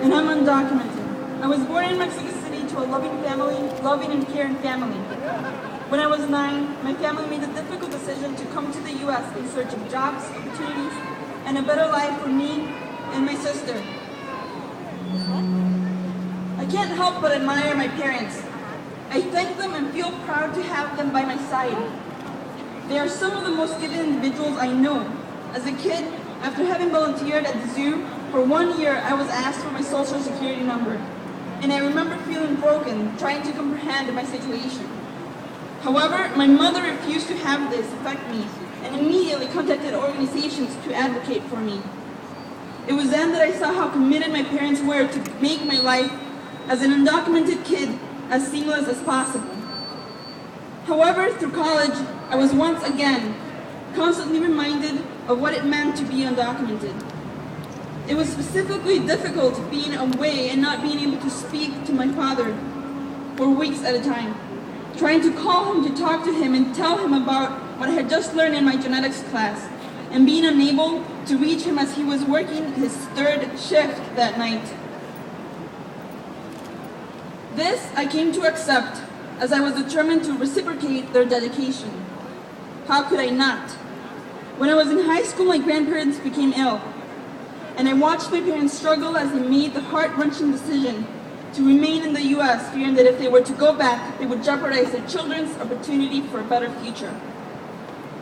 and I'm undocumented. I was born in Mexico City to a loving and caring family. When I was 9, my family made the difficult decision to come to the U.S. in search of jobs, opportunities, and a better life for me and my sister. I can't help but admire my parents. I thank them and feel proud to have them by my side. They are some of the most giving individuals I know. As a kid, after having volunteered at the zoo, for 1 year I was asked for my social security number, and I remember feeling broken, trying to comprehend my situation. However, my mother refused to have this affect me and immediately contacted organizations to advocate for me. It was then that I saw how committed my parents were to make my life as an undocumented kid as seamless as possible. However, through college, I was once again constantly reminded of what it meant to be undocumented. It was specifically difficult being away and not being able to speak to my father for weeks at a time, trying to call him to talk to him and tell him about what I had just learned in my genetics class, and being unable to reach him as he was working his 3rd shift that night. This I came to accept as I was determined to reciprocate their dedication. How could I not? When I was in high school, my grandparents became ill, and I watched my parents struggle as they made the heart-wrenching decision to remain in the U.S., fearing that if they were to go back, they would jeopardize their children's opportunity for a better future.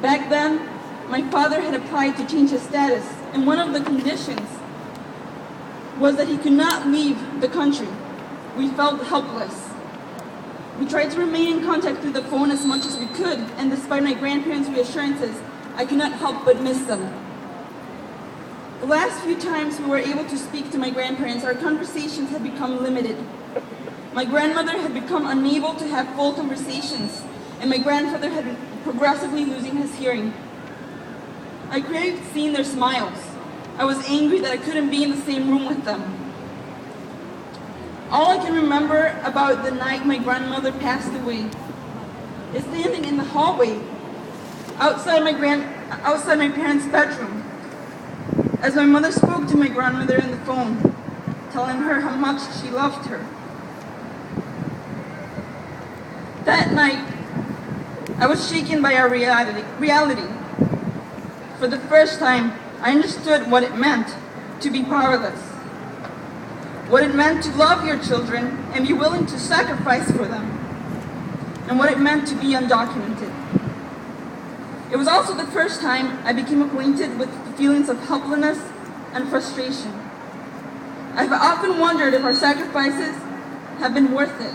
Back then, my father had applied to change his status, and one of the conditions was that he could not leave the country. We felt helpless. We tried to remain in contact through the phone as much as we could, and despite my grandparents' reassurances, I could not help but miss them. The last few times we were able to speak to my grandparents, our conversations had become limited. My grandmother had become unable to have full conversations, and my grandfather had been progressively losing his hearing. I craved seeing their smiles. I was angry that I couldn't be in the same room with them. All I can remember about the night my grandmother passed away is standing in the hallway outside my parents' bedroom as my mother spoke to my grandmother on the phone, telling her how much she loved her. That night, I was shaken by our reality. For the first time, I understood what it meant to be powerless, what it meant to love your children and be willing to sacrifice for them, and what it meant to be undocumented. It was also the first time I became acquainted with the feelings of helplessness and frustration. I've often wondered if our sacrifices have been worth it.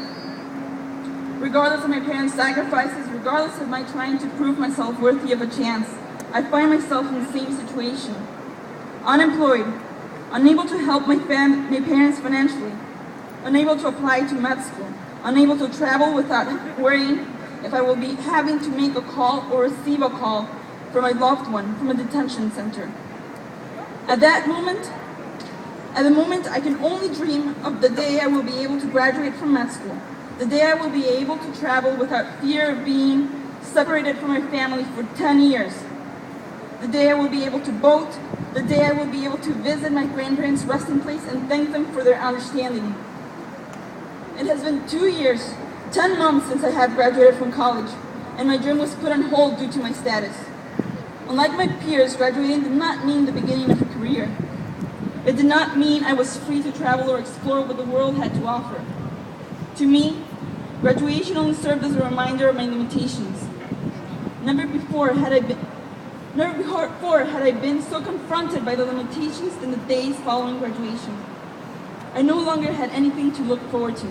Regardless of my parents' sacrifices, regardless of my trying to prove myself worthy of a chance, I find myself in the same situation. Unemployed, unable to help my parents financially, unable to apply to med school, unable to travel without worrying if I will be having to make a call or receive a call from a loved one from a detention center. At the moment I can only dream of the day I will be able to graduate from med school, the day I will be able to travel without fear of being separated from my family for 10 years, the day I will be able to boat, the day I will be able to visit my grandparents' resting place and thank them for their understanding. It has been 2 years, 10 months since I have graduated from college, and my dream was put on hold due to my status. Unlike my peers, graduating did not mean the beginning of a career. It did not mean I was free to travel or explore what the world had to offer. To me, graduation only served as a reminder of my limitations. Never before had I been so confronted by the limitations in the days following graduation. I no longer had anything to look forward to.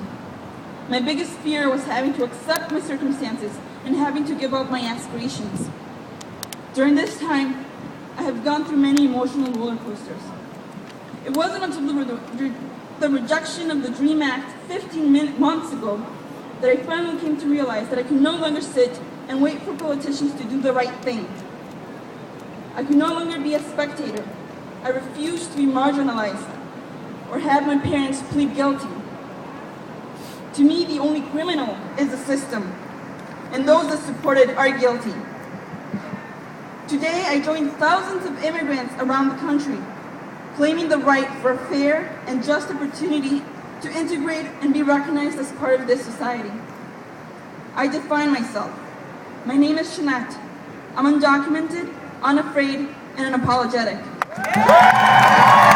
My biggest fear was having to accept my circumstances and having to give up my aspirations. During this time, I have gone through many emotional roller coasters. It wasn't until the rejection of the DREAM Act 15 months ago that I finally came to realize that I could no longer sit and wait for politicians to do the right thing. I could no longer be a spectator. I refused to be marginalized or have my parents plead guilty. To me, the only criminal is the system, and those that support it are guilty. Today, I joined thousands of immigrants around the country claiming the right for a fair and just opportunity to integrate and be recognized as part of this society. I define myself. My name is Shanette. I'm undocumented, unafraid, and unapologetic.